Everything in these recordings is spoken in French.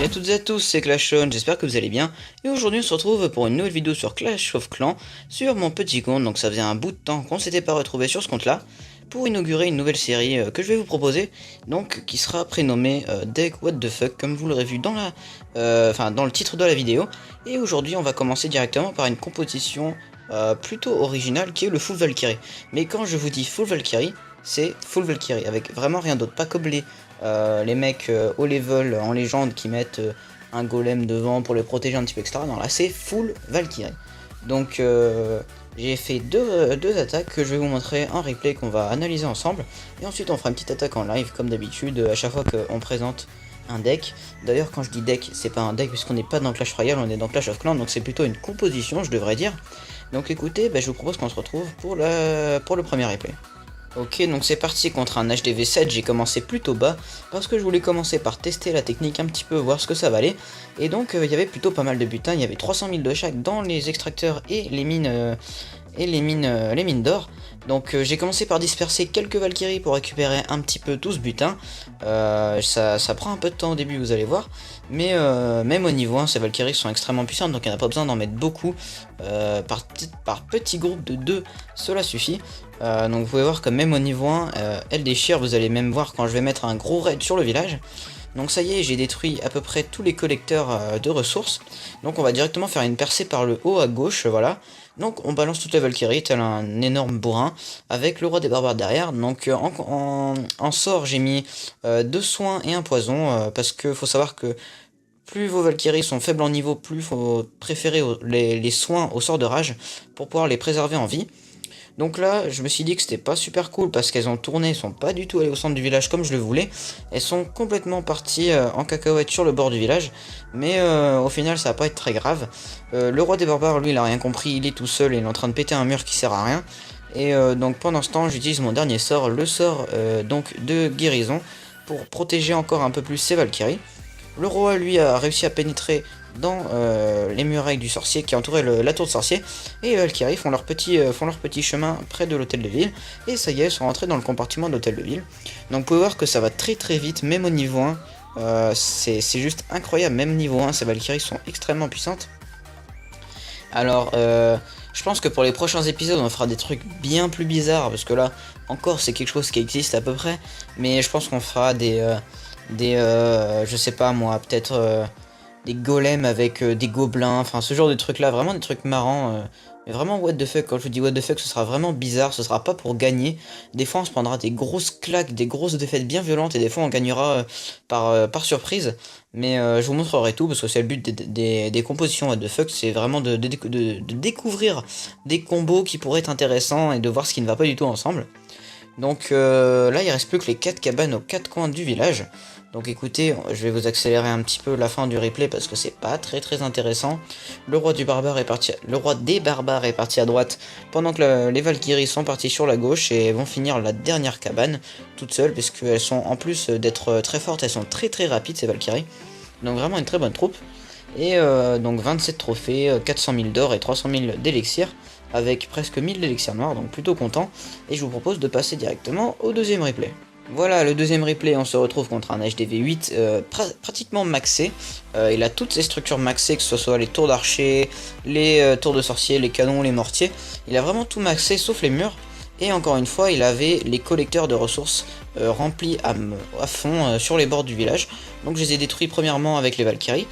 Salut à toutes et à tous, c'est Clashon, j'espère que vous allez bien. Et aujourd'hui on se retrouve pour une nouvelle vidéo sur Clash of Clans, sur mon petit compte. Donc ça faisait un bout de temps qu'on s'était pas retrouvé sur ce compte là, pour inaugurer une nouvelle série que je vais vous proposer, donc qui sera prénommée Deck What the Fuck, comme vous l'aurez vu dans dans le titre de la vidéo. Et aujourd'hui on va commencer directement par une composition plutôt originale qui est le Full Valkyrie. Mais quand je vous dis Full Valkyrie, c'est Full Valkyrie, avec vraiment rien d'autre, pas comme les mecs haut level en légende qui mettent un golem devant pour les protéger un petit peu, etc. Non, là c'est full Valkyrie. Donc j'ai fait deux attaques que je vais vous montrer en replay qu'on va analyser ensemble. Et ensuite on fera une petite attaque en live comme d'habitude à chaque fois qu'on présente un deck. D'ailleurs quand je dis deck, c'est pas un deck puisqu'on n'est pas dans Clash Royale, on est dans Clash of Clans, donc c'est plutôt une composition je devrais dire. Donc écoutez, je vous propose qu'on se retrouve pour le premier replay. Ok, donc c'est parti contre un HDV7, j'ai commencé plutôt bas, parce que je voulais commencer par tester la technique un petit peu, voir ce que ça valait, et donc il y avait plutôt pas mal de butins, il y avait 300 000 de chaque dans les extracteurs et les mines d'or. Donc j'ai commencé par disperser quelques Valkyries pour récupérer un petit peu tout ce butin. Ça prend un peu de temps au début, vous allez voir, mais même au niveau 1, ces Valkyries sont extrêmement puissantes, donc il n'y en a pas besoin d'en mettre beaucoup. Par petits groupes de 2, cela suffit. Donc vous pouvez voir que même au niveau 1, elle déchire, vous allez même voir quand je vais mettre un gros raid sur le village. Donc ça y est, j'ai détruit à peu près tous les collecteurs de ressources. Donc on va directement faire une percée par le haut à gauche, voilà. Donc on balance toutes les Valkyries, tel un énorme bourrin, avec le roi des barbares derrière. Donc en sort, j'ai mis 2 soins et un poison, parce que faut savoir que plus vos Valkyries sont faibles en niveau, plus faut préférer les soins au sort de rage, pour pouvoir les préserver en vie. Donc là, je me suis dit que c'était pas super cool parce qu'elles ont tourné, elles sont pas du tout allées au centre du village comme je le voulais. Elles sont complètement parties en cacahuète sur le bord du village, mais au final ça va pas être très grave. Le roi des barbares, lui, il a rien compris, il est tout seul et il est en train de péter un mur qui sert à rien. Et donc pendant ce temps, j'utilise mon dernier sort, le sort donc de guérison, pour protéger encore un peu plus ses Valkyries. Le roi, lui, a réussi à pénétrer dans les murailles du sorcier qui entouraient la tour de sorcier, et les Valkyries font leur petit chemin près de l'hôtel de ville, et ça y est, elles sont rentrées dans le compartiment de l'hôtel de ville. Donc vous pouvez voir que ça va très très vite, même au niveau 1, c'est juste incroyable, même niveau 1, ces Valkyries sont extrêmement puissantes. Alors, je pense que pour les prochains épisodes, on fera des trucs bien plus bizarres, parce que là, encore, c'est quelque chose qui existe à peu près, mais je pense qu'on fera je sais pas moi, peut-être des golems avec des gobelins, enfin ce genre de trucs là, vraiment des trucs marrants, mais vraiment what the fuck. Quand je vous dis what the fuck, ce sera vraiment bizarre, ce sera pas pour gagner. Des fois on se prendra des grosses claques, des grosses défaites bien violentes, et des fois on gagnera par surprise, mais je vous montrerai tout, parce que c'est le but des compositions what the fuck, c'est vraiment de découvrir des combos qui pourraient être intéressants, et de voir ce qui ne va pas du tout ensemble. Donc là il reste plus que les 4 cabanes aux 4 coins du village. Donc écoutez, je vais vous accélérer un petit peu la fin du replay parce que c'est pas très intéressant. Le roi des barbares est parti à droite, pendant que les Valkyries sont parties sur la gauche et vont finir la dernière cabane toutes seules, parce qu'elles sont, en plus d'être très fortes, elles sont très rapides ces Valkyries. Donc vraiment une très bonne troupe. Et donc 27 trophées, 400 000 d'or et 300 000 d'élixir, avec presque 1000 d'élixirs noirs, donc plutôt content. Et je vous propose de passer directement au deuxième replay. Voilà, le deuxième replay, on se retrouve contre un HDV8 pratiquement maxé. Il a toutes ses structures maxées, que ce soit les tours d'archer, les tours de sorcier, les canons, les mortiers. Il a vraiment tout maxé sauf les murs. Et encore une fois, il avait les collecteurs de ressources remplis à fond sur les bords du village. Donc je les ai détruits premièrement avec les Valkyries.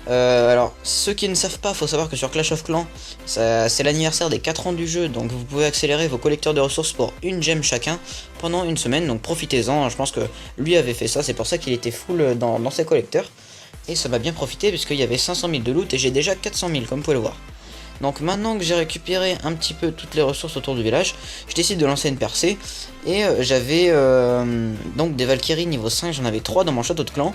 Alors, ceux qui ne savent pas, faut savoir que sur Clash of Clans, c'est l'anniversaire des 4 ans du jeu, donc vous pouvez accélérer vos collecteurs de ressources pour une gemme chacun pendant une semaine, donc profitez-en. Je pense que lui avait fait ça, c'est pour ça qu'il était full dans ses collecteurs. Et ça m'a bien profité puisqu'il y avait 500 000 de loot et j'ai déjà 400 000 comme vous pouvez le voir. Donc maintenant que j'ai récupéré un petit peu toutes les ressources autour du village, je décide de lancer une percée. Et j'avais donc des Valkyries niveau 5, j'en avais 3 dans mon château de clan.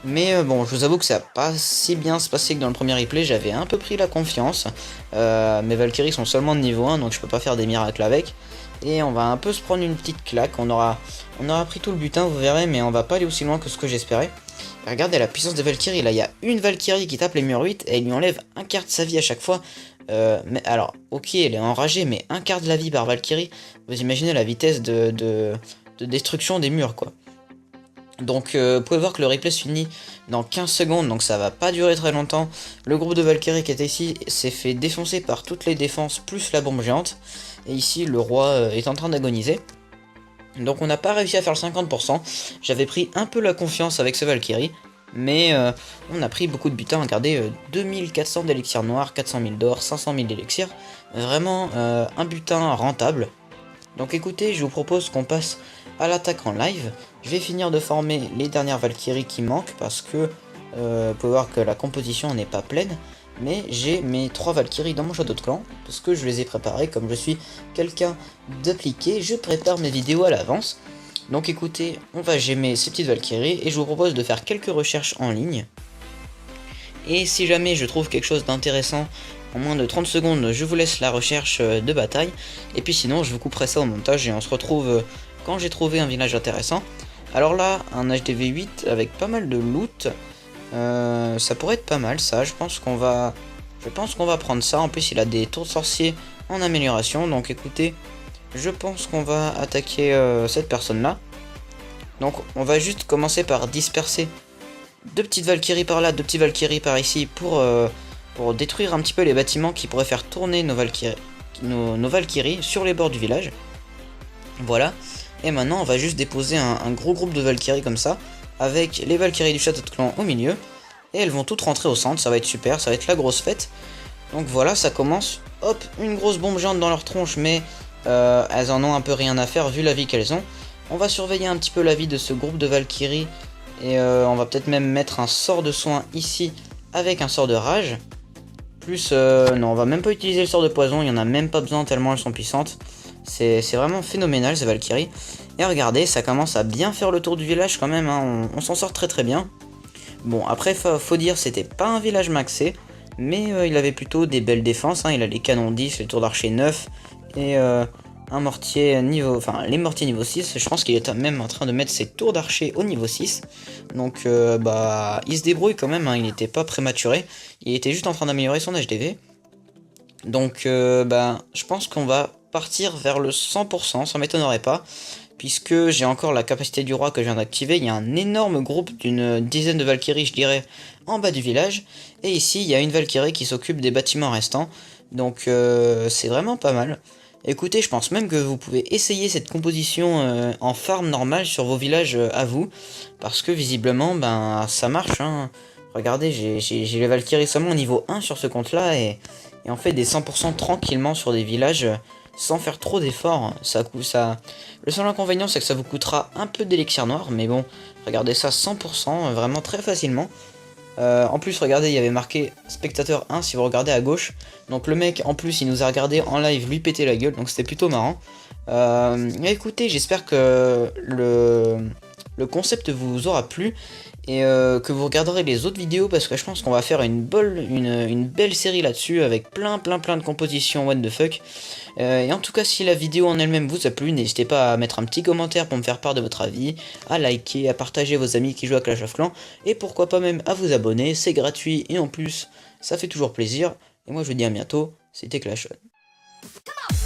Mais bon, je vous avoue que ça n'a pas si bien se passé que dans le premier replay, j'avais un peu pris la confiance. Mes Valkyries sont seulement de niveau 1, donc je peux pas faire des miracles avec. Et on va un peu se prendre une petite claque, on aura pris tout le butin, vous verrez, mais on va pas aller aussi loin que ce que j'espérais. Regardez la puissance des Valkyries, là il y a une Valkyrie qui tape les murs 8 et elle lui enlève un quart de sa vie à chaque fois. Mais alors, ok, elle est enragée, mais un quart de la vie par Valkyrie, vous imaginez la vitesse de destruction des murs, quoi. Donc vous pouvez voir que le replay se finit dans 15 secondes, donc ça va pas durer très longtemps. Le groupe de Valkyrie qui était ici s'est fait défoncer par toutes les défenses plus la bombe géante. Et ici le roi est en train d'agoniser. Donc on n'a pas réussi à faire le 50%. J'avais pris un peu la confiance avec ce Valkyrie. Mais on a pris beaucoup de butin. Regardez, 2400 d'élixir noir, 400 000 d'or, 500 000 d'élixir. Vraiment un butin rentable. Donc écoutez, je vous propose qu'on passe à l'attaque en live. Je vais finir de former les dernières Valkyries qui manquent parce que vous pouvez voir que la composition n'est pas pleine. Mais j'ai mes 3 Valkyries dans mon château de clan parce que je les ai préparées. Comme je suis quelqu'un d'appliqué, je prépare mes vidéos à l'avance. Donc écoutez, on va gemmer ces petites Valkyries et je vous propose de faire quelques recherches en ligne. Et si jamais je trouve quelque chose d'intéressant en moins de 30 secondes, je vous laisse la recherche de bataille. Et puis sinon, je vous couperai ça au montage et on se retrouve quand j'ai trouvé un village intéressant. Alors là, un HDV 8 avec pas mal de loot. Ça pourrait être pas mal ça, je pense qu'on va prendre ça. En plus il a des tours de sorciers en amélioration. Donc écoutez, je pense qu'on va attaquer cette personne là. Donc on va juste commencer par disperser 2 petites Valkyries par là, 2 petites Valkyries par ici pour détruire un petit peu les bâtiments qui pourraient faire tourner nos Valkyries sur les bords du village. Voilà, et maintenant on va juste déposer un gros groupe de Valkyries comme ça, avec les Valkyries du château de clan au milieu, et elles vont toutes rentrer au centre, ça va être super, ça va être la grosse fête. Donc voilà, ça commence, hop, une grosse bombe géante dans leur tronche, mais elles en ont un peu rien à faire vu la vie qu'elles ont. On va surveiller un petit peu la vie de ce groupe de Valkyries, et on va peut-être même mettre un sort de soin ici, avec un sort de rage. Plus, non, on va même pas utiliser le sort de poison, il n'y en a même pas besoin tellement elles sont puissantes. C'est vraiment phénoménal ces Valkyries. Et regardez, ça commence à bien faire le tour du village quand même, hein. On s'en sort très très bien. Bon, après faut dire c'était pas un village maxé, mais il avait plutôt des belles défenses, hein. Il a les canons 10, les tours d'archer 9 et un mortier niveau, enfin les mortiers niveau 6. Je pense qu'il est même en train de mettre ses tours d'archer au niveau 6. Donc bah il se débrouille quand même, hein. Il n'était pas prématuré, il était juste en train d'améliorer son HDV. Donc bah je pense qu'on va partir vers le 100%, ça m'étonnerait pas, puisque j'ai encore la capacité du roi que je viens d'activer. Il y a un énorme groupe d'une dizaine de Valkyries, je dirais, en bas du village, et ici il y a une Valkyrie qui s'occupe des bâtiments restants, donc c'est vraiment pas mal. Écoutez, je pense même que vous pouvez essayer cette composition en farm normale sur vos villages à vous, parce que visiblement ben ça marche, hein. Regardez, j'ai les Valkyries seulement au niveau 1 sur ce compte là, et on fait des 100% tranquillement sur des villages sans faire trop d'efforts. Le seul inconvénient c'est que ça vous coûtera un peu d'élixir noir, mais bon, regardez ça 100%, vraiment très facilement. En plus regardez, il y avait marqué spectateur 1 si vous regardez à gauche, donc le mec en plus il nous a regardé en live lui péter la gueule, donc c'était plutôt marrant. Écoutez, j'espère que le concept vous aura plu et que vous regarderez les autres vidéos, parce que je pense qu'on va faire une belle série là-dessus avec plein de compositions what the fuck. Et en tout cas, si la vidéo en elle-même vous a plu, n'hésitez pas à mettre un petit commentaire pour me faire part de votre avis, à liker, à partager vos amis qui jouent à Clash of Clans, et pourquoi pas même à vous abonner, c'est gratuit et en plus ça fait toujours plaisir. Et moi je vous dis à bientôt, c'était Clash On.